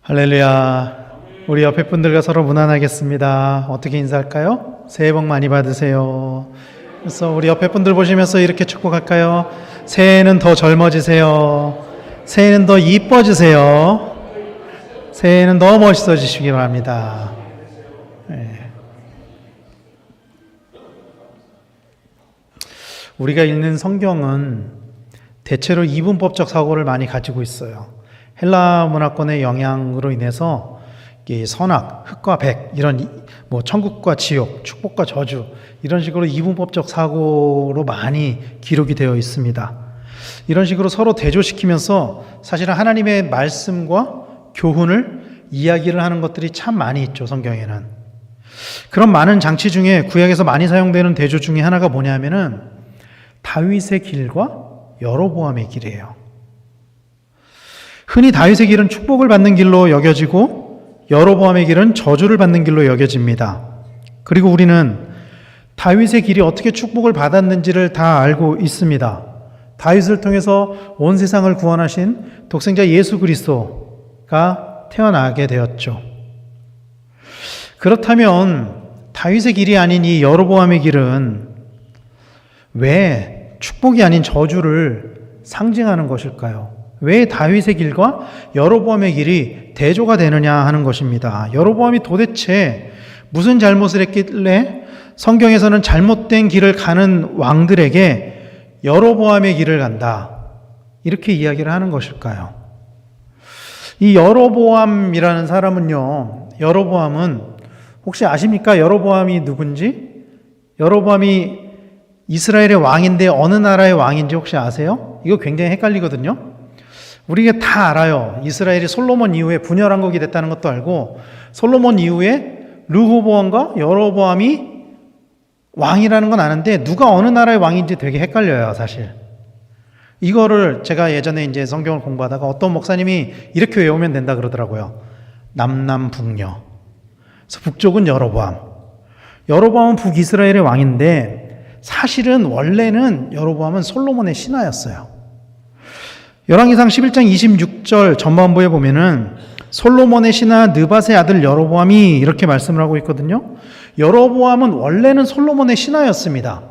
할렐루야. 우리 옆에 분들과 서로 문안하겠습니다. 어떻게 인사할까요? 새해 복 많이 받으세요. 그래서 우리 옆에 분들 보시면서 이렇게 축복할까요? 새해는 더 젊어지세요. 새해는 더 이뻐지세요. 새해는 더 멋있어지시기 바랍니다. 네. 우리가 읽는 성경은 대체로 이분법적 사고를 많이 가지고 있어요. 헬라 문화권의 영향으로 인해서 선악, 흑과 백, 이런 천국과 지옥, 축복과 저주, 이런 식으로 이분법적 사고로 많이 기록이 되어 있습니다. 이런 식으로 서로 대조시키면서 사실은 하나님의 말씀과 교훈을 이야기를 하는 것들이 참 많이 있죠, 성경에는. 그런 많은 장치 중에 구약에서 많이 사용되는 대조 중에 하나가 뭐냐면은 다윗의 길과 여로보암의 길이에요. 흔히 다윗의 길은 축복을 받는 길로 여겨지고 여로보암의 길은 저주를 받는 길로 여겨집니다. 그리고 우리는 다윗의 길이 어떻게 축복을 받았는지를 다 알고 있습니다. 다윗을 통해서 온 세상을 구원하신 독생자 예수 그리스도가 태어나게 되었죠. 그렇다면 다윗의 길이 아닌 이 여로보암의 길은 왜 축복이 아닌 저주를 상징하는 것일까요? 왜 다윗의 길과 여로보암의 길이 대조가 되느냐 하는 것입니다. 여로보암이 도대체 무슨 잘못을 했길래 성경에서는 잘못된 길을 가는 왕들에게 여로보암의 길을 간다, 이렇게 이야기를 하는 것일까요? 이 여로보암이라는 사람은요, 여로보암은 혹시 아십니까? 여로보암이 누군지? 여로보암이 이스라엘의 왕인데 어느 나라의 왕인지 혹시 아세요? 이거 굉장히 헷갈리거든요. 우리가 다 알아요. 이스라엘이 솔로몬 이후에 분열왕국이 됐다는 것도 알고, 솔로몬 이후에 르호보암과 여로보암이 왕이라는 건 아는데 누가 어느 나라의 왕인지 되게 헷갈려요, 사실. 이거를 제가 예전에 이제 성경을 공부하다가 어떤 목사님이 이렇게 외우면 된다 그러더라고요. 남남북녀. 그래서 북쪽은 여로보암. 여로보암은 북이스라엘의 왕인데 사실은 원래는 여로보암은 솔로몬의 신하였어요. 열왕기상 11장 26절 전반부에 보면은 솔로몬의 신하 느밧의 아들 여로보암이 이렇게 말씀을 하고 있거든요. 여로보암은 원래는 솔로몬의 신하였습니다.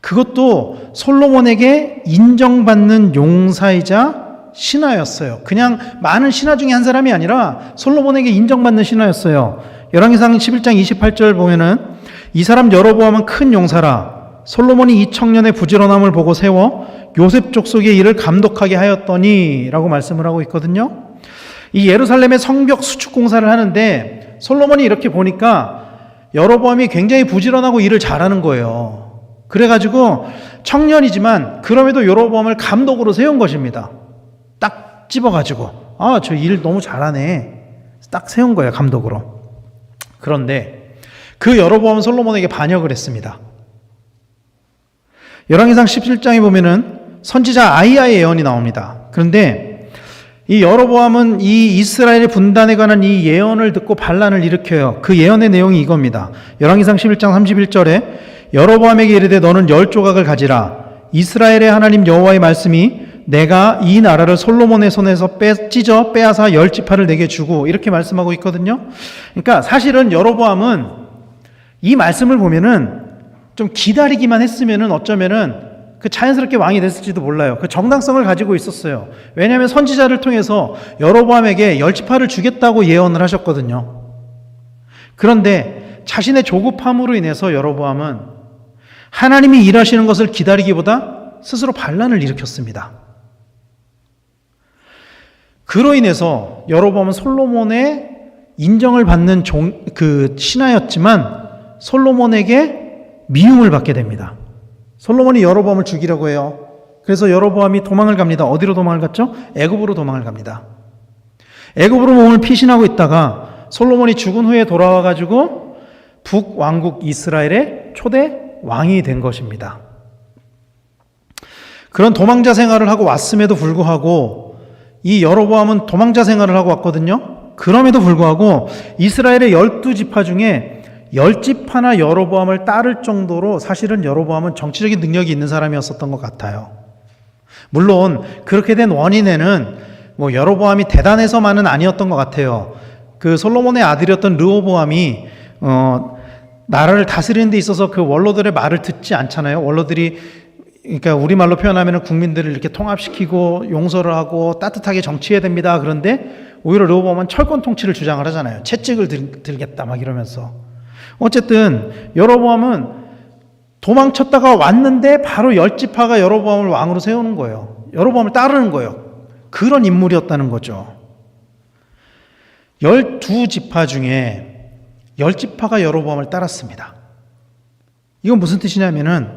그것도 솔로몬에게 인정받는 용사이자 신하였어요. 그냥 많은 신하 중에 한 사람이 아니라 솔로몬에게 인정받는 신하였어요. 열왕기상 11장 28절 보면은 이 사람 여로보암은 큰 용사라. 솔로몬이 이 청년의 부지런함을 보고 세워 요셉 족속의 일을 감독하게 하였더니 라고 말씀을 하고 있거든요. 이 예루살렘의 성벽 수축 공사를 하는데 솔로몬이 이렇게 보니까 여로보암이 굉장히 부지런하고 일을 잘하는 거예요. 그래가지고 청년이지만 그럼에도 여로보암을 감독으로 세운 것입니다. 딱 집어가지고 저 일 너무 잘하네, 딱 세운 거예요, 감독으로. 그런데 그 여로보암은 솔로몬에게 반역을 했습니다. 열왕기상 17장에 보면은 선지자 아이야의 예언이 나옵니다. 그런데 이 여로보암은 이 이스라엘의 분단에 관한 이 예언을 듣고 반란을 일으켜요. 그 예언의 내용이 이겁니다. 열왕기상 11장 31절에 여로보암에게 이르되 너는 10조각을 가지라. 이스라엘의 하나님 여호와의 말씀이 내가 이 나라를 솔로몬의 손에서 찢어 빼앗아 10지파를 내게 주고, 이렇게 말씀하고 있거든요. 그러니까 사실은 여로보암은 이 말씀을 보면은 좀 기다리기만 했으면은 어쩌면은 그 자연스럽게 왕이 됐을지도 몰라요. 그 정당성을 가지고 있었어요. 왜냐하면 선지자를 통해서 여로보암에게 10지파를 주겠다고 예언을 하셨거든요. 그런데 자신의 조급함으로 인해서 여로보암은 하나님이 일하시는 것을 기다리기보다 스스로 반란을 일으켰습니다. 그로 인해서 여로보암은 솔로몬의 인정을 받는 신하였지만 솔로몬에게 미움을 받게 됩니다. 솔로몬이 여로보암을 죽이려고 해요. 그래서 여로보암이 도망을 갑니다. 어디로 도망을 갔죠? 애굽으로 도망을 갑니다. 애굽으로 몸을 피신하고 있다가 솔로몬이 죽은 후에 돌아와가지고 북왕국 이스라엘의 초대 왕이 된 것입니다. 그런 도망자 생활을 하고 왔음에도 불구하고 이 여로보암은 도망자 생활을 하고 왔거든요. 그럼에도 불구하고 이스라엘의 12지파 중에 10지파나 여로보암을 따를 정도로 사실은 여로보암은 정치적인 능력이 있는 사람이었었던 것 같아요. 물론 그렇게 된 원인에는 뭐 여로보암이 대단해서만은 아니었던 것 같아요. 그 솔로몬의 아들이었던 르호보암이 나라를 다스리는 데 있어서 그 원로들의 말을 듣지 않잖아요. 원로들이, 그러니까 우리말로 표현하면 국민들을 이렇게 통합시키고 용서를 하고 따뜻하게 정치해야 됩니다. 그런데 오히려 르호보암은 철권 통치를 주장을 하잖아요. 채찍을 들겠다 막 이러면서. 어쨌든 여로보암은 도망쳤다가 왔는데 바로 열지파가 여로보암을 왕으로 세우는 거예요. 여로보암을 따르는 거예요. 그런 인물이었다는 거죠. 12지파 중에 10지파가 여로보암을 따랐습니다. 이건 무슨 뜻이냐면은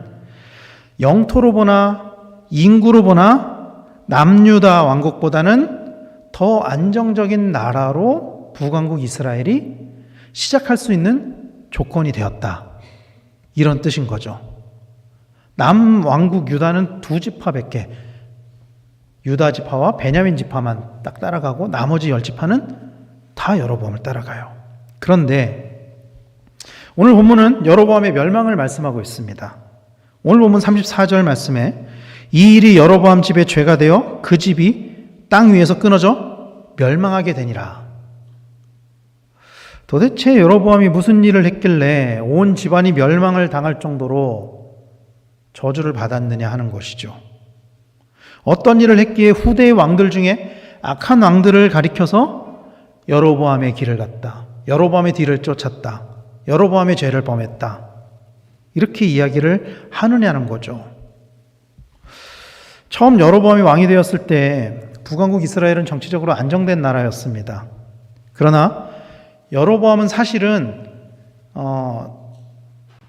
영토로 보나 인구로 보나 남유다 왕국보다는 더 안정적인 나라로 북왕국 이스라엘이 시작할 수 있는 조건이 되었다. 이런 뜻인 거죠. 남왕국 유다는 2지파밖에, 유다 지파와 베냐민 지파만 딱 따라가고 나머지 10지파는 다 여로보암을 따라가요. 그런데 오늘 본문은 여로보암의 멸망을 말씀하고 있습니다. 오늘 본문 34절 말씀에 이 일이 여로보암 집의 죄가 되어 그 집이 땅 위에서 끊어져 멸망하게 되니라. 도대체 여로보암이 무슨 일을 했길래 온 집안이 멸망을 당할 정도로 저주를 받았느냐 하는 것이죠. 어떤 일을 했기에 후대의 왕들 중에 악한 왕들을 가리켜서 여로보암의 길을 갔다, 여로보암의 뒤를 쫓았다, 여로보암의 죄를 범했다, 이렇게 이야기를 하느냐는 거죠. 처음 여로보암이 왕이 되었을 때 북왕국 이스라엘은 정치적으로 안정된 나라였습니다. 그러나 여로보암은 사실은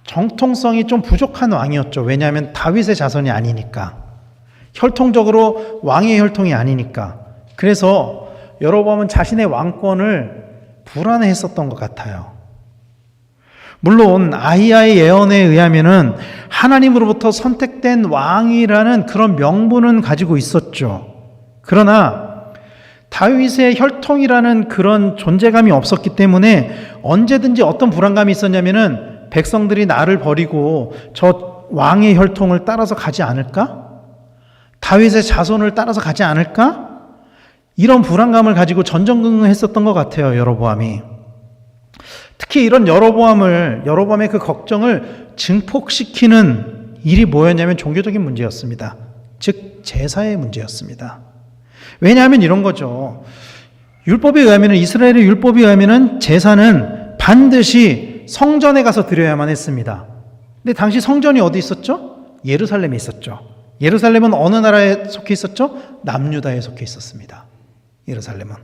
정통성이 좀 부족한 왕이었죠. 왜냐하면 다윗의 자손이 아니니까, 혈통적으로 왕의 혈통이 아니니까. 그래서 여로보암은 자신의 왕권을 불안해했었던 것 같아요. 물론 아히야의 예언에 의하면은 하나님으로부터 선택된 왕이라는 그런 명분은 가지고 있었죠. 그러나 다윗의 혈통이라는 그런 존재감이 없었기 때문에 언제든지 어떤 불안감이 있었냐면은 백성들이 나를 버리고 저 왕의 혈통을 따라서 가지 않을까? 다윗의 자손을 따라서 가지 않을까? 이런 불안감을 가지고 전전긍긍했었던 것 같아요, 여로보암이. 특히 이런 여로보암의 그 걱정을 증폭시키는 일이 뭐였냐면 종교적인 문제였습니다. 즉 제사의 문제였습니다. 왜냐하면 이런 거죠. 율법에 의하면, 이스라엘의 율법에 의하면 제사는 반드시 성전에 가서 드려야만 했습니다. 근데 당시 성전이 어디 있었죠? 예루살렘에 있었죠. 예루살렘은 어느 나라에 속해 있었죠? 남유다에 속해 있었습니다. 예루살렘은.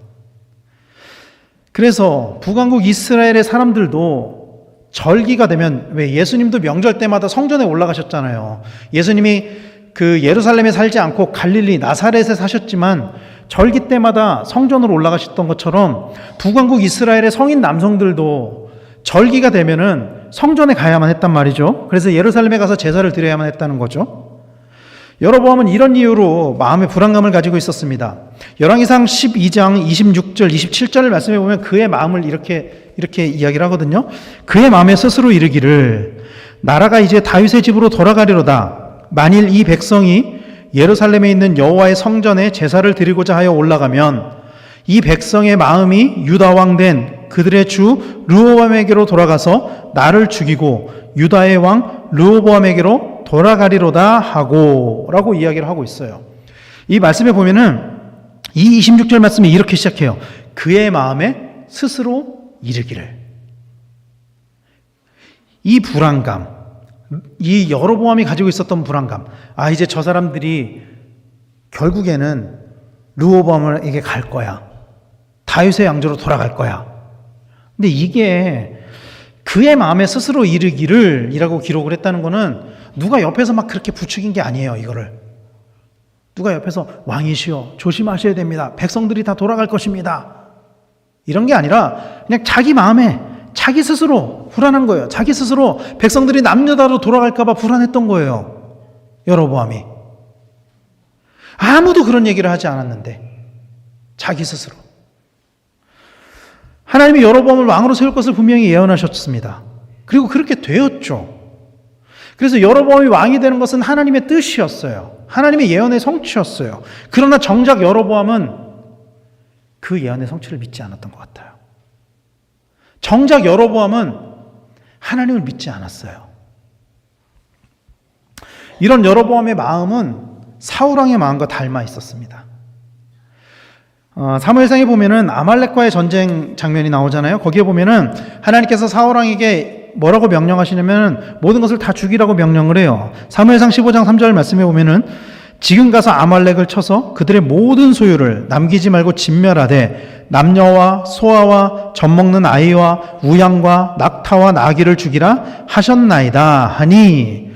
그래서 북왕국 이스라엘의 사람들도 절기가 되면, 왜 예수님도 명절 때마다 성전에 올라가셨잖아요. 예수님이 그 예루살렘에 살지 않고 갈릴리 나사렛에 사셨지만 절기 때마다 성전으로 올라가셨던 것처럼 북왕국 이스라엘의 성인 남성들도 절기가 되면은 성전에 가야만 했단 말이죠. 그래서 예루살렘에 가서 제사를 드려야만 했다는 거죠. 여로보암은 이런 이유로 마음의 불안감을 가지고 있었습니다. 열왕기상 12장 26절 27절을 말씀해 보면 그의 마음을 이렇게 이야기를 하거든요. 그의 마음에 스스로 이르기를 나라가 이제 다윗의 집으로 돌아가리로다. 만일 이 백성이 예루살렘에 있는 여호와의 성전에 제사를 드리고자 하여 올라가면 이 백성의 마음이 유다 왕 된 그들의 주 르호보암에게로 돌아가서 나를 죽이고 유다의 왕 르호보암에게로 돌아가리로다 하고 라고 이야기를 하고 있어요. 이 말씀에 보면은 이 26절 말씀이 이렇게 시작해요. 그의 마음에 스스로 이르기를. 이 불안감, 이 여로보암이 가지고 있었던 불안감, 이제 저 사람들이 결국에는 르호보암에게 갈 거야, 다윗의 양조로 돌아갈 거야. 근데 이게 그의 마음에 스스로 이르기를 이라고 기록을 했다는 거는 누가 옆에서 막 그렇게 부추긴 게 아니에요. 이거를 누가 옆에서 왕이시여 조심하셔야 됩니다, 백성들이 다 돌아갈 것입니다, 이런 게 아니라 그냥 자기 마음에 자기 스스로 불안한 거예요. 자기 스스로 백성들이 남유다로 돌아갈까 봐 불안했던 거예요, 여로보암이. 아무도 그런 얘기를 하지 않았는데 자기 스스로. 하나님이 여로보암을 왕으로 세울 것을 분명히 예언하셨습니다. 그리고 그렇게 되었죠. 그래서 여로보암이 왕이 되는 것은 하나님의 뜻이었어요. 하나님의 예언의 성취였어요. 그러나 정작 여로보암은 그 예언의 성취를 믿지 않았던 것 같아요. 정작 여로보암은 하나님을 믿지 않았어요. 이런 여로보암의 마음은 사울왕의 마음과 닮아 있었습니다. 사무엘상에 보면은 아말렉과의 전쟁 장면이 나오잖아요. 거기에 보면은 하나님께서 사울왕에게 뭐라고 명령하시냐면 모든 것을 다 죽이라고 명령을 해요. 사무엘상 15장 3절 말씀에 보면은 지금 가서 아말렉을 쳐서 그들의 모든 소유를 남기지 말고 진멸하되 남녀와 소아와 젖먹는 아이와 우양과 낙타와 나귀를 죽이라 하셨나이다 하니,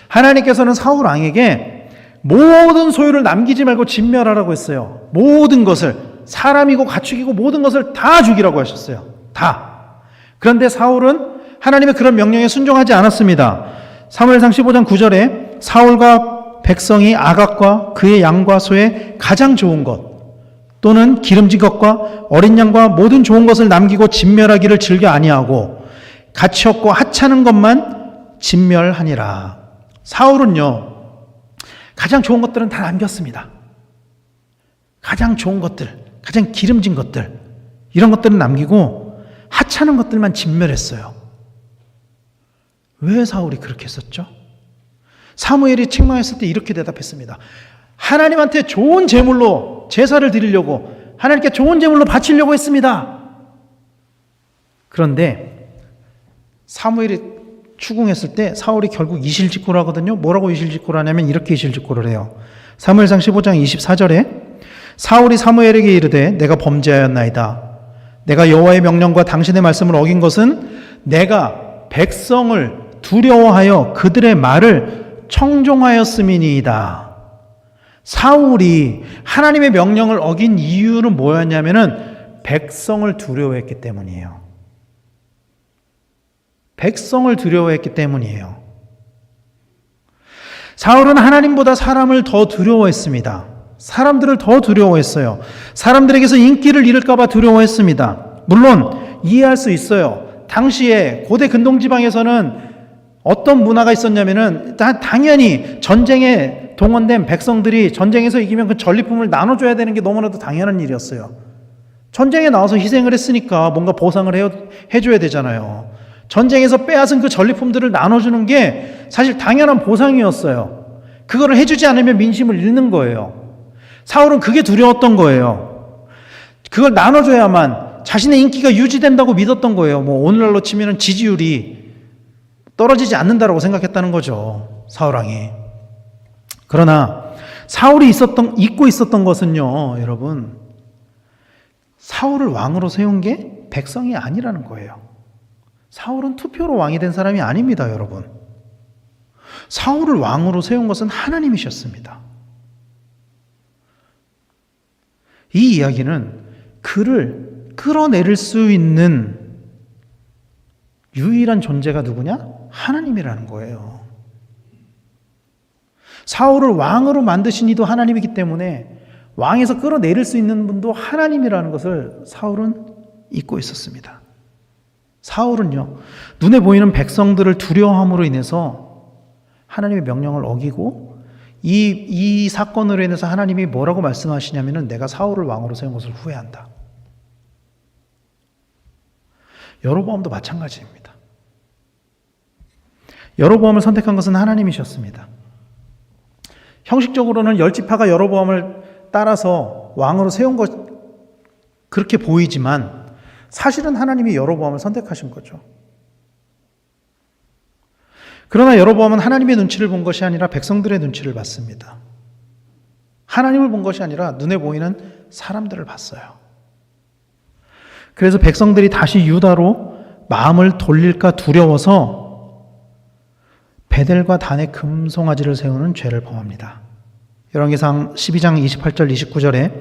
하나님께서는 사울 왕에게 모든 소유를 남기지 말고 진멸하라고 했어요. 모든 것을, 사람이고 가축이고 모든 것을 다 죽이라고 하셨어요. 다. 그런데 사울은 하나님의 그런 명령에 순종하지 않았습니다. 사무엘상 15장 9절에 사울과 백성이 아각과 그의 양과 소의 가장 좋은 것 또는 기름진 것과 어린 양과 모든 좋은 것을 남기고 진멸하기를 즐겨 아니하고 가치 없고 하찮은 것만 진멸하니라. 사울은요, 가장 좋은 것들은 다 남겼습니다. 가장 좋은 것들, 가장 기름진 것들, 이런 것들은 남기고 하찮은 것들만 진멸했어요. 왜 사울이 그렇게 했었죠? 사무엘이 책망했을 때 이렇게 대답했습니다. 하나님한테 좋은 제물로 제사를 드리려고, 하나님께 좋은 제물로 바치려고 했습니다. 그런데 사무엘이 추궁했을 때 사울이 결국 이실직고를 하거든요. 뭐라고 이실직고를 하냐면 이렇게 이실직고를 해요. 사무엘상 15장 24절에 사울이 사무엘에게 이르되 내가 범죄하였나이다. 내가 여호와의 명령과 당신의 말씀을 어긴 것은 내가 백성을 두려워하여 그들의 말을 청종하였음이니이다. 사울이 하나님의 명령을 어긴 이유는 뭐였냐면은 백성을 두려워했기 때문이에요. 백성을 두려워했기 때문이에요. 사울은 하나님보다 사람을 더 두려워했습니다. 사람들을 더 두려워했어요. 사람들에게서 인기를 잃을까 봐 두려워했습니다. 물론 이해할 수 있어요. 당시에 고대 근동지방에서는 어떤 문화가 있었냐면은 당연히 전쟁에 동원된 백성들이 전쟁에서 이기면 그 전리품을 나눠줘야 되는 게 너무나도 당연한 일이었어요. 전쟁에 나와서 희생을 했으니까 뭔가 보상을 해줘야 되잖아요. 전쟁에서 빼앗은 그 전리품들을 나눠주는 게 사실 당연한 보상이었어요. 그거를 해주지 않으면 민심을 잃는 거예요. 사울은 그게 두려웠던 거예요. 그걸 나눠줘야만 자신의 인기가 유지된다고 믿었던 거예요. 뭐 오늘날로 치면 지지율이 떨어지지 않는다라고 생각했다는 거죠. 사울왕이. 그러나 사울이 잊고 있었던 것은요, 여러분, 사울을 왕으로 세운 게 백성이 아니라는 거예요. 사울은 투표로 왕이 된 사람이 아닙니다, 여러분. 사울을 왕으로 세운 것은 하나님이셨습니다. 이 이야기는 그를 끌어내릴 수 있는 유일한 존재가 누구냐? 하나님이라는 거예요. 사울을 왕으로 만드신 이도 하나님이기 때문에 왕에서 끌어내릴 수 있는 분도 하나님이라는 것을 사울은 잊고 있었습니다. 사울은요, 눈에 보이는 백성들을 두려워함으로 인해서 하나님의 명령을 어기고 이 사건으로 인해서 하나님이 뭐라고 말씀하시냐면은 내가 사울을 왕으로 세운 것을 후회한다. 여로보암도 마찬가지입니다. 여로보암을 선택한 것은 하나님이셨습니다. 형식적으로는 10지파가 여로보암을 따라서 왕으로 세운 것 그렇게 보이지만 사실은 하나님이 여로보암을 선택하신 거죠. 그러나 여로보암은 하나님의 눈치를 본 것이 아니라 백성들의 눈치를 봤습니다. 하나님을 본 것이 아니라 눈에 보이는 사람들을 봤어요. 그래서 백성들이 다시 유다로 마음을 돌릴까 두려워서 베델과 단에 금송아지를 세우는 죄를 범합니다. 열왕기상 12장 28절 29절에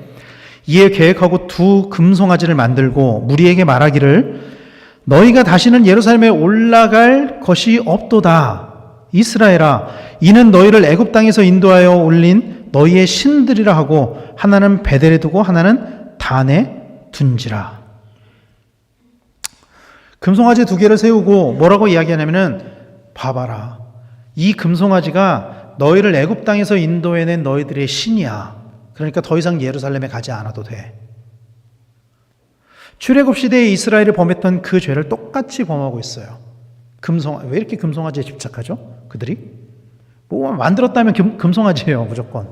이에 계획하고 두 금송아지를 만들고 무리에게 말하기를 너희가 다시는 예루살렘에 올라갈 것이 없도다. 이스라엘아, 이는 너희를 애굽 땅에서 인도하여 올린 너희의 신들이라 하고 하나는 베델에 두고 하나는 단에 둔지라. 금송아지 두 개를 세우고 뭐라고 이야기하냐면은 봐봐라. 이 금송아지가 너희를 애굽 땅에서 인도해낸 너희들의 신이야. 그러니까 더 이상 예루살렘에 가지 않아도 돼. 출애굽 시대에 이스라엘이 범했던 그 죄를 똑같이 범하고 있어요. 왜 이렇게 금송아지에 집착하죠? 그들이? 뭐 만들었다면 금송아지예요, 무조건.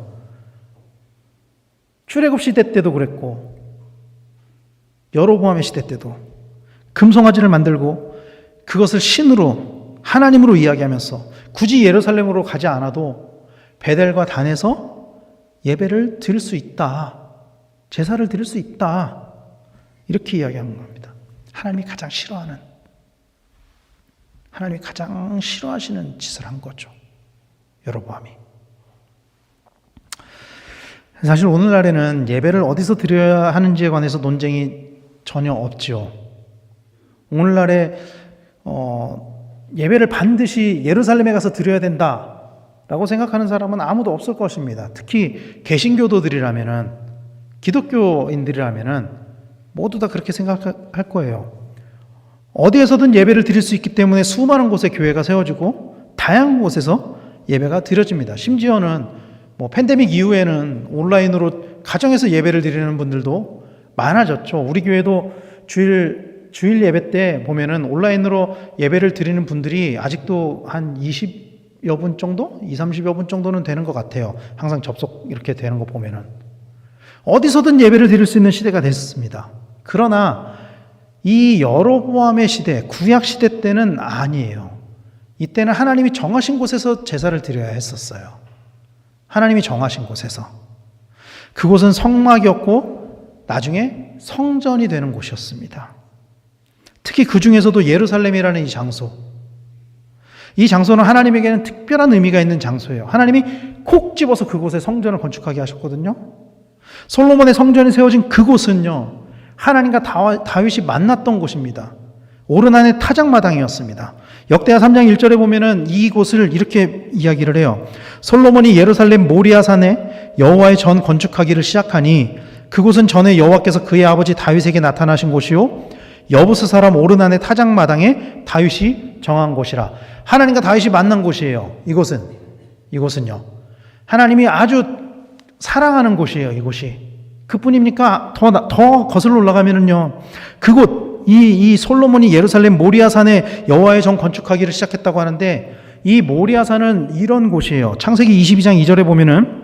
출애굽 시대 때도 그랬고 여로보암의 시대 때도 금송아지를 만들고 그것을 신으로 하나님으로 이야기하면서 굳이 예루살렘으로 가지 않아도 베델과 단에서 예배를 드릴 수 있다. 제사를 드릴 수 있다. 이렇게 이야기하는 겁니다. 하나님이 가장 싫어하시는 짓을 한 거죠. 여로보암이. 사실 오늘날에는 예배를 어디서 드려야 하는지에 관해서 논쟁이 전혀 없죠. 오늘날에 예배를 반드시 예루살렘에 가서 드려야 된다라고 생각하는 사람은 아무도 없을 것입니다. 특히 개신교도들이라면은, 기독교인들이라면은 모두 다 그렇게 생각할 거예요. 어디에서든 예배를 드릴 수 있기 때문에 수많은 곳에 교회가 세워지고 다양한 곳에서 예배가 드려집니다. 심지어는 팬데믹 이후에는 온라인으로 가정에서 예배를 드리는 분들도 많아졌죠. 우리 교회도 주일 예배 때 보면은 온라인으로 예배를 드리는 분들이 아직도 한 20여 분 정도? 30여 분 정도는 되는 것 같아요. 항상 접속 이렇게 되는 거 보면은. 어디서든 예배를 드릴 수 있는 시대가 됐습니다. 그러나 이 여로보암의 시대, 구약 시대 때는 아니에요. 이때는 하나님이 정하신 곳에서 제사를 드려야 했었어요. 하나님이 정하신 곳에서. 그곳은 성막이었고 나중에 성전이 되는 곳이었습니다. 특히 그 중에서도 예루살렘이라는 이 장소는 하나님에게는 특별한 의미가 있는 장소예요. 하나님이 콕 집어서 그곳에 성전을 건축하게 하셨거든요. 솔로몬의 성전이 세워진 그곳은요, 하나님과 다윗이 만났던 곳입니다. 오르난의 타작마당이었습니다. 역대하 3장 1절에 보면은 이곳을 이렇게 이야기를 해요. 솔로몬이 예루살렘 모리아산에 여호와의 전 건축하기를 시작하니 그곳은 전에 여호와께서 그의 아버지 다윗에게 나타나신 곳이요 여부스 사람 오르난의 타작마당에 다윗이 정한 곳이라. 하나님과 다윗이 만난 곳이에요. 이곳은요. 하나님이 아주 사랑하는 곳이에요. 이곳이. 그뿐입니까? 더 거슬러 올라가면은요. 그곳 이 솔로몬이 예루살렘 모리아산에 여호와의 전 건축하기를 시작했다고 하는데 이 모리아산은 이런 곳이에요. 창세기 22장 2절에 보면은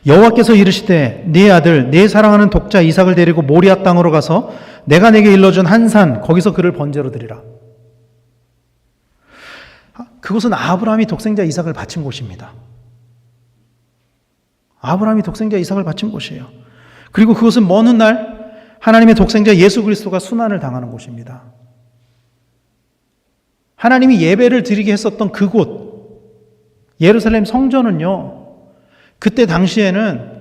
여호와께서 이르시되 네 아들 네 사랑하는 독자 이삭을 데리고 모리아 땅으로 가서 내가 내게 일러준 한 산 거기서 그를 번제로 드리라. 그곳은 아브라함이 독생자 이삭을 바친 곳입니다. 아브라함이 독생자 이삭을 바친 곳이에요. 그리고 그것은 먼 훗날 하나님의 독생자 예수 그리스도가 순환을 당하는 곳입니다. 하나님이 예배를 드리게 했었던 그곳, 예루살렘 성전은요, 그때 당시에는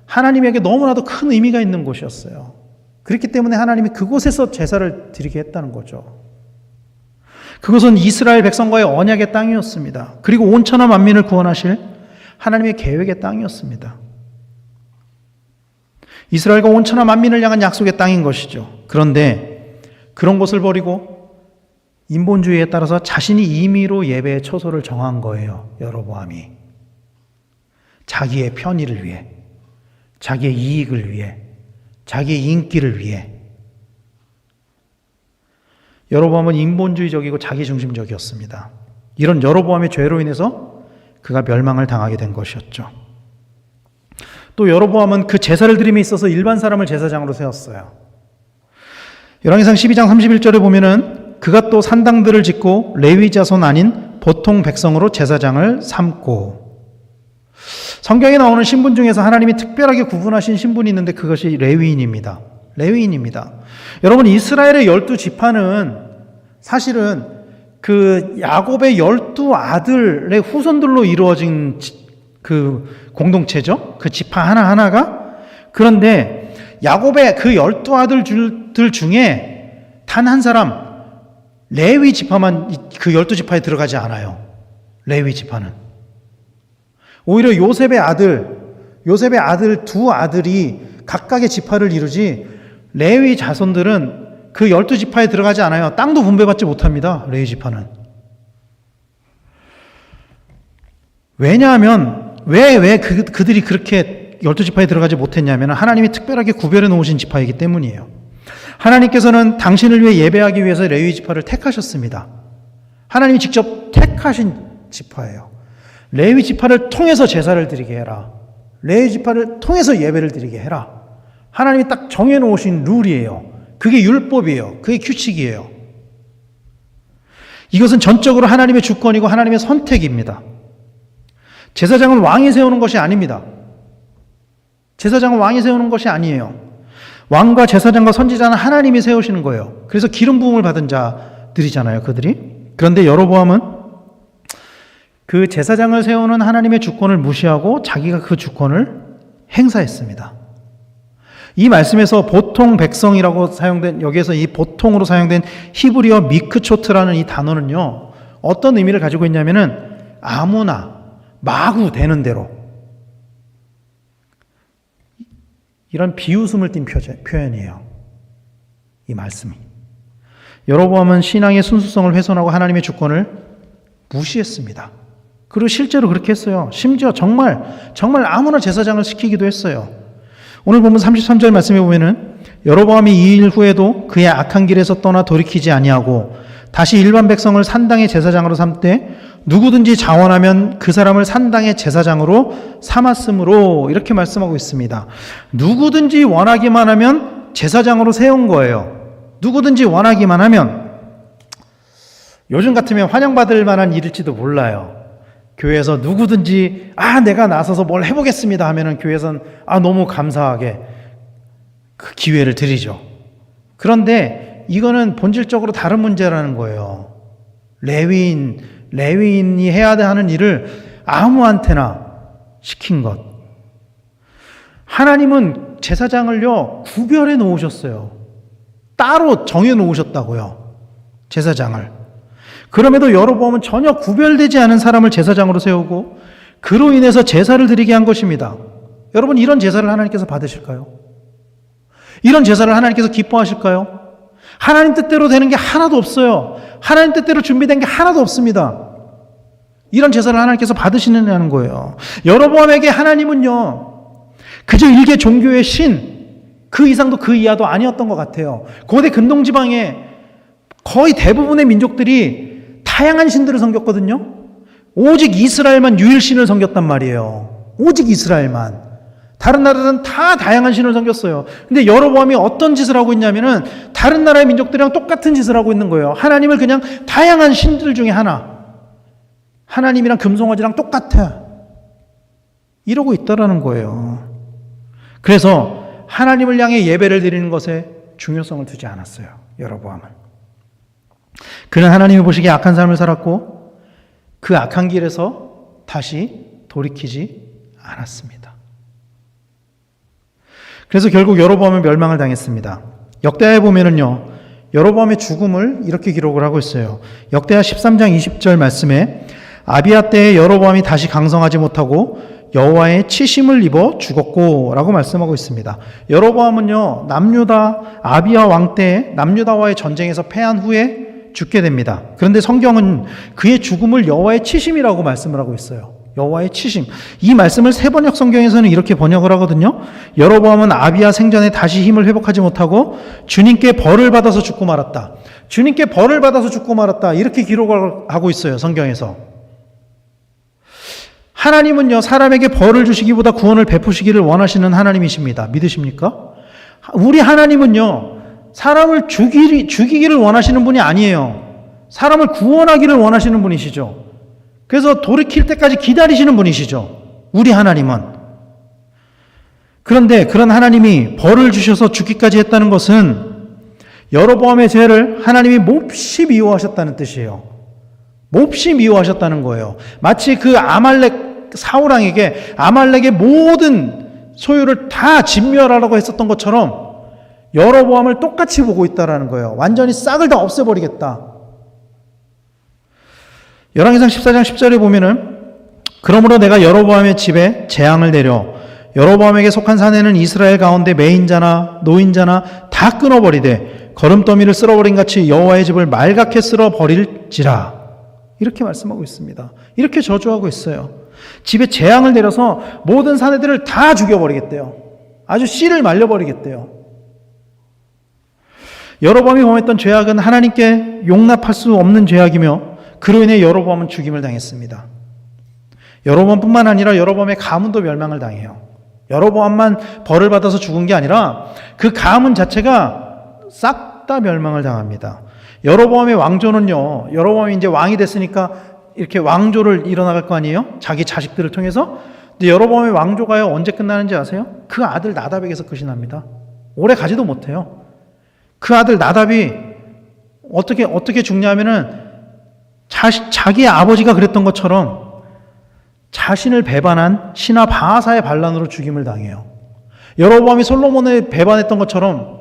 하나님에게 너무나도 큰 의미가 있는 곳이었어요. 그렇기 때문에 하나님이 그곳에서 제사를 드리게 했다는 거죠. 그것은 이스라엘 백성과의 언약의 땅이었습니다. 그리고 온 천하 만민을 구원하실 하나님의 계획의 땅이었습니다. 이스라엘과 온 천하 만민을 향한 약속의 땅인 것이죠. 그런데 그런 곳을 버리고 인본주의에 따라서 자신이 임의로 예배의 처소를 정한 거예요. 여로보암이. 자기의 편의를 위해, 자기의 이익을 위해, 자기의 인기를 위해. 여로보암은 인본주의적이고 자기중심적이었습니다. 이런 여로보암의 죄로 인해서 그가 멸망을 당하게 된 것이었죠. 또 여로보암은 그 제사를 드림에 있어서 일반 사람을 제사장으로 세웠어요. 열왕기상 12장 31절에 보면은 그가 또 산당들을 짓고 레위 자손 아닌 보통 백성으로 제사장을 삼고. 성경에 나오는 신분 중에서 하나님이 특별하게 구분하신 신분이 있는데 그것이 레위인입니다. 여러분, 이스라엘의 12지파는 사실은 그 야곱의 12아들의 후손들로 이루어진 그 공동체죠. 그 지파 하나하나가. 그런데 야곱의 그 12아들들 중에 단 한 사람, 레위 지파만 그 12지파에 들어가지 않아요. 레위 지파는. 오히려 요셉의 아들 두 아들이 각각의 지파를 이루지 레위 자손들은 그 12지파에 들어가지 않아요. 땅도 분배받지 못합니다. 레위 지파는. 왜냐하면 왜 그들이 그렇게 12지파에 들어가지 못했냐면 하나님이 특별하게 구별해 놓으신 지파이기 때문이에요. 하나님께서는 당신을 위해 예배하기 위해서 레위 지파를 택하셨습니다. 하나님이 직접 택하신 지파예요. 레위 지파를 통해서 제사를 드리게 해라. 레위 지파를 통해서 예배를 드리게 해라. 하나님이 딱 정해놓으신 룰이에요. 그게 율법이에요. 그게 규칙이에요. 이것은 전적으로 하나님의 주권이고 하나님의 선택입니다. 제사장은 왕이 세우는 것이 아닙니다. 제사장은 왕이 세우는 것이 아니에요. 왕과 제사장과 선지자는 하나님이 세우시는 거예요. 그래서 기름 부음을 받은 자들이잖아요, 그들이. 그런데 여로보암은 그 제사장을 세우는 하나님의 주권을 무시하고 자기가 그 주권을 행사했습니다. 이 말씀에서 보통 백성이라고 사용된, 여기에서 이 보통으로 사용된 히브리어 미크초트라는 이 단어는요, 어떤 의미를 가지고 있냐면은 아무나 마구 되는 대로, 이런 비웃음을 띤 표현이에요. 이 말씀이. 여로보암은 신앙의 순수성을 훼손하고 하나님의 주권을 무시했습니다. 그리고 실제로 그렇게 했어요. 심지어 정말 아무나 제사장을 시키기도 했어요. 오늘 보면 33절 말씀에 보면은 여로보암이 이 일 후에도 그의 악한 길에서 떠나 돌이키지 아니하고 다시 일반 백성을 산당의 제사장으로 삼되 누구든지 자원하면 그 사람을 산당의 제사장으로 삼았으므로, 이렇게 말씀하고 있습니다. 누구든지 원하기만 하면 제사장으로 세운 거예요. 누구든지 원하기만 하면. 요즘 같으면 환영받을 만한 일일지도 몰라요. 교회에서 누구든지 내가 나서서 뭘 해보겠습니다 하면은 교회에서는 너무 감사하게 그 기회를 드리죠. 그런데 이거는 본질적으로 다른 문제라는 거예요. 레위인이 해야 하는 일을 아무한테나 시킨 것. 하나님은 제사장을요 구별해 놓으셨어요. 따로 정해 놓으셨다고요, 제사장을. 그럼에도 여로보암은 전혀 구별되지 않은 사람을 제사장으로 세우고 그로 인해서 제사를 드리게 한 것입니다. 여러분, 이런 제사를 하나님께서 받으실까요? 이런 제사를 하나님께서 기뻐하실까요? 하나님 뜻대로 되는 게 하나도 없어요. 하나님 뜻대로 준비된 게 하나도 없습니다. 이런 제사를 하나님께서 받으시느냐는 거예요. 여로보암에게 하나님은요 그저 일개 종교의 신, 그 이상도 그 이하도 아니었던 것 같아요. 고대 근동지방에 거의 대부분의 민족들이 다양한 신들을 섬겼거든요. 오직 이스라엘만 유일신을 섬겼단 말이에요. 오직 이스라엘만. 다른 나라들은 다 다양한 신을 섬겼어요. 근데 여로보암이 어떤 짓을 하고 있냐면은 다른 나라의 민족들이랑 똑같은 짓을 하고 있는 거예요. 하나님을 그냥 다양한 신들 중에 하나, 하나님이랑 금송아지랑 똑같아, 이러고 있다라는 거예요. 그래서 하나님을 향해 예배를 드리는 것에 중요성을 두지 않았어요, 여로보암은. 그는 하나님이 보시기에 악한 삶을 살았고 그 악한 길에서 다시 돌이키지 않았습니다. 그래서 결국 여로보암은 멸망을 당했습니다. 역대하에 보면은요, 여로보암의 죽음을 이렇게 기록을 하고 있어요. 역대하 13장 20절 말씀에 아비야 때에 여로보암이 다시 강성하지 못하고 여호와의 치심을 입어 죽었고 라고 말씀하고 있습니다. 여로보암은요 남유다 아비야 왕 때 남유다와의 전쟁에서 패한 후에 죽게 됩니다. 그런데 성경은 그의 죽음을 여호와의 치심이라고 말씀을 하고 있어요. 여호와의 치심. 이 말씀을 세번역 성경에서는 이렇게 번역을 하거든요. 여로보암은 아비야 생전에 다시 힘을 회복하지 못하고 주님께 벌을 받아서 죽고 말았다. 주님께 벌을 받아서 죽고 말았다. 이렇게 기록을 하고 있어요, 성경에서. 하나님은요 사람에게 벌을 주시기보다 구원을 베푸시기를 원하시는 하나님이십니다. 믿으십니까? 우리 하나님은요 사람을 죽이기를 원하시는 분이 아니에요. 사람을 구원하기를 원하시는 분이시죠. 그래서 돌이킬 때까지 기다리시는 분이시죠, 우리 하나님은. 그런데 그런 하나님이 벌을 주셔서 죽기까지 했다는 것은 여로보암의 죄를 하나님이 몹시 미워하셨다는 뜻이에요. 몹시 미워하셨다는 거예요. 마치 그 사울왕에게 아말렉의 모든 소유를 다 진멸하라고 했었던 것처럼 여로보암을 똑같이 보고 있다라는 거예요. 완전히 싹을 다 없애버리겠다. 열왕기상 14장 10절에 보면은 그러므로 내가 여로보암의 집에 재앙을 내려 여로보암에게 속한 사내는 이스라엘 가운데 매인자나 노인자나 다 끊어버리되 거름더미를 쓸어버린 같이 여호와의 집을 말갛게 쓸어버릴지라, 이렇게 말씀하고 있습니다. 이렇게 저주하고 있어요. 집에 재앙을 내려서 모든 사내들을 다 죽여버리겠대요. 아주 씨를 말려버리겠대요. 여로보암이 범했던 죄악은 하나님께 용납할 수 없는 죄악이며 그로 인해 여로보암은 죽임을 당했습니다. 여로보암뿐만 아니라 여로보암의 가문도 멸망을 당해요. 여로보암만 벌을 받아서 죽은 게 아니라 그 가문 자체가 싹 다 멸망을 당합니다. 여로보암의 왕조는요, 여로보암이 이제 왕이 됐으니까 이렇게 왕조를 이뤄나갈 거 아니에요? 자기 자식들을 통해서. 근데 여로보암의 왕조가요, 언제 끝나는지 아세요? 그 아들 나답에게서 끝이 납니다. 오래 가지도 못해요. 그 아들 나답이 어떻게 죽냐면은 자기의 아버지가 그랬던 것처럼 자신을 배반한 신하 바하사의 반란으로 죽임을 당해요. 여로보암이 솔로몬을 배반했던 것처럼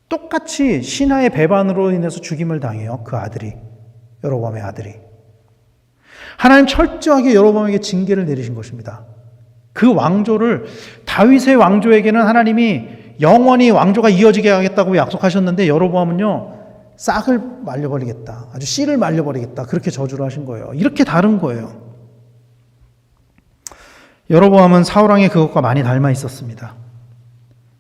똑같이 신하의 배반으로 인해서 죽임을 당해요. 그 아들이, 여로보암의 아들이. 하나님 철저하게 여로보암에게 징계를 내리신 것입니다. 그 왕조를, 다윗의 왕조에게는 하나님이 영원히 왕조가 이어지게 하겠다고 약속하셨는데 여로보암은요, 싹을 말려버리겠다, 아주 씨를 말려버리겠다, 그렇게 저주를 하신 거예요. 이렇게 다른 거예요. 여로보암은 사울왕의 그것과 많이 닮아 있었습니다.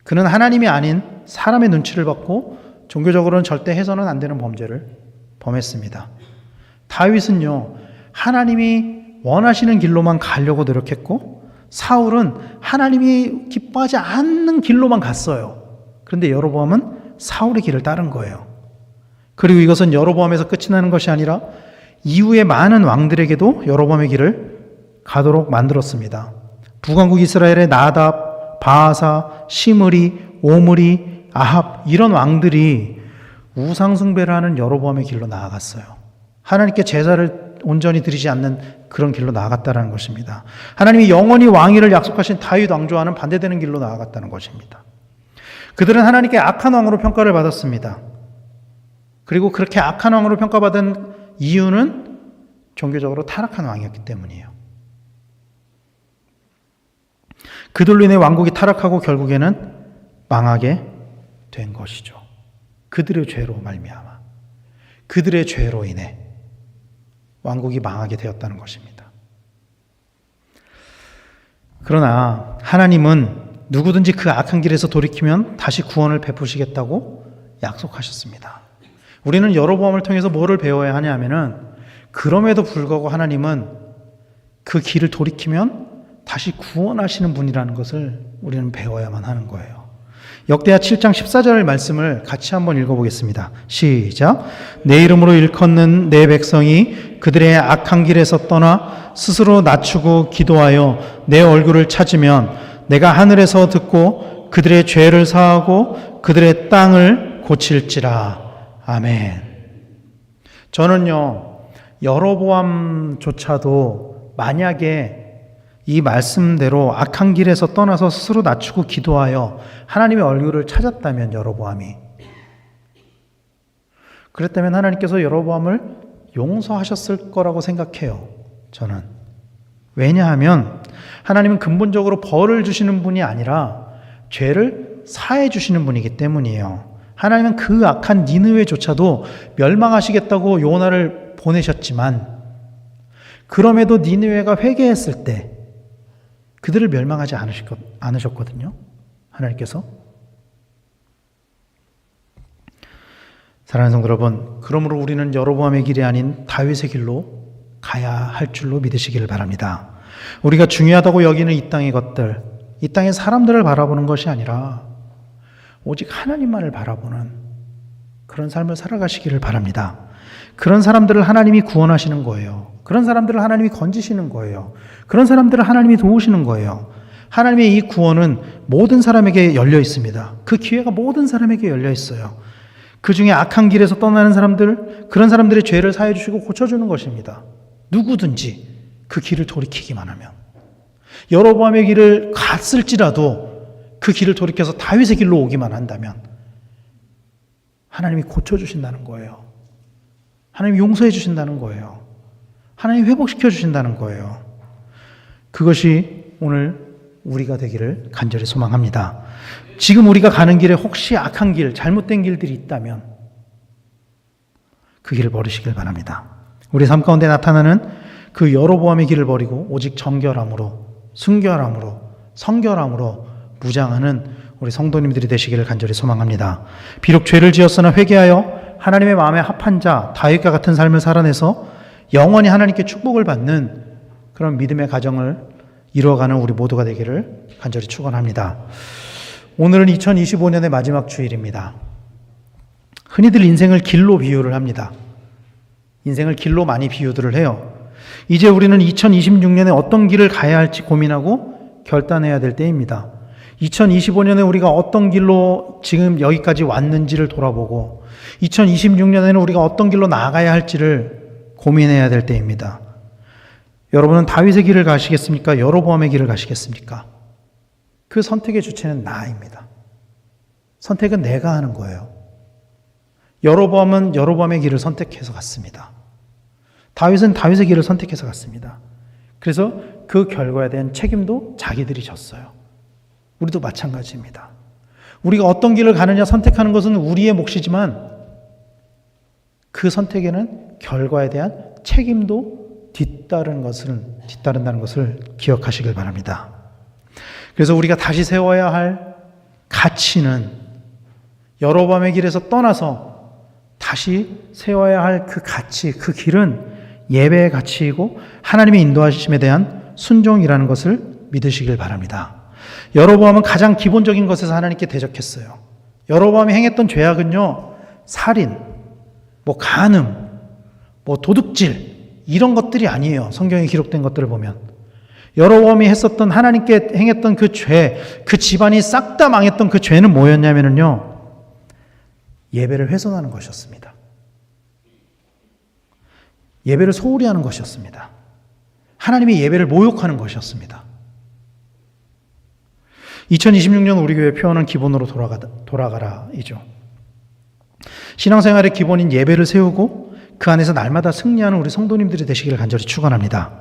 그는 하나님이 아닌 사람의 눈치를 받고 종교적으로는 절대 해서는 안 되는 범죄를 범했습니다. 다윗은요, 하나님이 원하시는 길로만 가려고 노력했고 사울은 하나님이 기뻐하지 않는 길로만 갔어요. 그런데 여로보암은 사울의 길을 따른 거예요. 그리고 이것은 여로보암에서 끝이 나는 것이 아니라 이후의 많은 왕들에게도 여로보암의 길을 가도록 만들었습니다. 북왕국 이스라엘의 나답, 바하사, 시므리, 오므리, 아합, 이런 왕들이 우상숭배를 하는 여로보암의 길로 나아갔어요. 하나님께 제사를 온전히 드리지 않는 그런 길로 나아갔다는 것입니다. 하나님이 영원히 왕위를 약속하신 다윗 왕조와는 반대되는 길로 나아갔다는 것입니다. 그들은 하나님께 악한 왕으로 평가를 받았습니다. 그리고 그렇게 악한 왕으로 평가받은 이유는 종교적으로 타락한 왕이었기 때문이에요. 그들로 인해 왕국이 타락하고 결국에는 망하게 된 것이죠. 그들의 죄로 말미암아, 그들의 죄로 인해 왕국이 망하게 되었다는 것입니다. 그러나 하나님은 누구든지 그 악한 길에서 돌이키면 다시 구원을 베푸시겠다고 약속하셨습니다. 우리는 여로보암을 통해서 뭐를 배워야 하냐 하면은, 그럼에도 불구하고 하나님은 그 길을 돌이키면 다시 구원하시는 분이라는 것을 우리는 배워야만 하는 거예요. 역대하 7장 14절 말씀을 같이 한번 읽어보겠습니다. 시작. 내 이름으로 일컫는 내 백성이 그들의 악한 길에서 떠나 스스로 낮추고 기도하여 내 얼굴을 찾으면 내가 하늘에서 듣고 그들의 죄를 사하고 그들의 땅을 고칠지라. 아멘. 저는요, 여로보암조차도 만약에 이 말씀대로 악한 길에서 떠나서 스스로 낮추고 기도하여 하나님의 얼굴을 찾았다면, 여로보암이 그랬다면 하나님께서 여로보암을 용서하셨을 거라고 생각해요. 저는. 왜냐하면 하나님은 근본적으로 벌을 주시는 분이 아니라 죄를 사해 주시는 분이기 때문이에요. 하나님은 그 악한 니느웨조차도 멸망하시겠다고 요나를 보내셨지만, 그럼에도 니느웨가 회개했을 때 그들을 멸망하지 않으셨거든요, 하나님께서. 사랑하는 성도 여러분, 그러므로 우리는 여로보암의 길이 아닌 다윗의 길로 가야 할 줄로 믿으시기를 바랍니다. 우리가 중요하다고 여기는 이 땅의 것들, 이 땅의 사람들을 바라보는 것이 아니라 오직 하나님만을 바라보는 그런 삶을 살아가시기를 바랍니다. 그런 사람들을 하나님이 구원하시는 거예요. 그런 사람들을 하나님이 건지시는 거예요. 그런 사람들을 하나님이 도우시는 거예요. 하나님의 이 구원은 모든 사람에게 열려 있습니다. 그 기회가 모든 사람에게 열려 있어요. 그 중에 악한 길에서 떠나는 사람들, 그런 사람들의 죄를 사해 주시고 고쳐주는 것입니다. 누구든지 그 길을 돌이키기만 하면. 여로보암의 길을 갔을지라도 그 길을 돌이켜서 다윗의 길로 오기만 한다면 하나님이 고쳐주신다는 거예요. 하나님이 용서해 주신다는 거예요. 하나님이 회복시켜 주신다는 거예요. 그것이 오늘 우리가 되기를 간절히 소망합니다. 지금 우리가 가는 길에 혹시 악한 길, 잘못된 길들이 있다면 그 길을 버리시길 바랍니다. 우리 삶 가운데 나타나는 그 여로보암의 길을 버리고 오직 정결함으로, 순결함으로, 성결함으로 무장하는 우리 성도님들이 되시기를 간절히 소망합니다. 비록 죄를 지었으나 회개하여 하나님의 마음에 합한 자 다윗과 같은 삶을 살아내서 영원히 하나님께 축복을 받는 그런 믿음의 가정을 이루어가는 우리 모두가 되기를 간절히 축원합니다. 오늘은 2025년의 마지막 주일입니다. 흔히들 인생을 길로 비유를 합니다. 인생을 길로 많이 비유들을 해요. 이제 우리는 2026년에 어떤 길을 가야 할지 고민하고 결단해야 될 때입니다. 2025년에 우리가 어떤 길로 지금 여기까지 왔는지를 돌아보고 2026년에는 우리가 어떤 길로 나아가야 할지를 고민해야 될 때입니다. 여러분은 다윗의 길을 가시겠습니까? 여로보암의 길을 가시겠습니까? 그 선택의 주체는 나입니다. 선택은 내가 하는 거예요. 여로보암은 여로보암의 길을 선택해서 갔습니다. 다윗은 다윗의 길을 선택해서 갔습니다. 그래서 그 결과에 대한 책임도 자기들이 졌어요. 우리도 마찬가지입니다. 우리가 어떤 길을 가느냐 선택하는 것은 우리의 몫이지만 그 선택에는 결과에 대한 책임도 뒤따른다는 것을 기억하시길 바랍니다. 그래서 우리가 다시 세워야 할 가치는 여로보암의 길에서 떠나서 다시 세워야 할 그 가치, 그 길은 예배의 가치이고 하나님의 인도하심에 대한 순종이라는 것을 믿으시길 바랍니다. 여로보암은 가장 기본적인 것에서 하나님께 대적했어요. 여로보암이 행했던 죄악은요, 살인, 간음, 도둑질 이런 것들이 아니에요. 성경에 기록된 것들을 보면 여로보암이 했었던 하나님께 행했던 그 죄, 그 집안이 싹 다 망했던 그 죄는 뭐였냐면요, 예배를 훼손하는 것이었습니다. 예배를 소홀히 하는 것이었습니다. 하나님의 예배를 모욕하는 것이었습니다. 2026년 우리 교회 표어는 기본으로 돌아가라이죠. 신앙생활의 기본인 예배를 세우고 그 안에서 날마다 승리하는 우리 성도님들이 되시기를 간절히 축원합니다.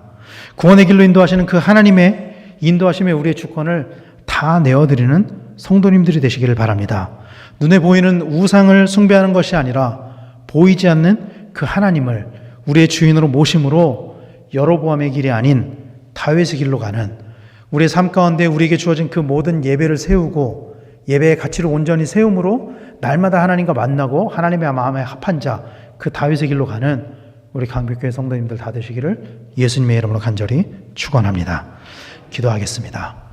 구원의 길로 인도하시는 그 하나님의 인도하심에 우리의 주권을 다 내어드리는 성도님들이 되시기를 바랍니다. 눈에 보이는 우상을 숭배하는 것이 아니라 보이지 않는 그 하나님을 우리의 주인으로 모심으로 여로보암의 길이 아닌 다윗의 길로 가는 우리의 삶 가운데 우리에게 주어진 그 모든 예배를 세우고 예배의 가치를 온전히 세움으로 날마다 하나님과 만나고 하나님의 마음에 합한 자, 그 다윗의 길로 가는 우리 강백교회 성도님들 다 되시기를 예수님의 이름으로 간절히 축원합니다. 기도하겠습니다.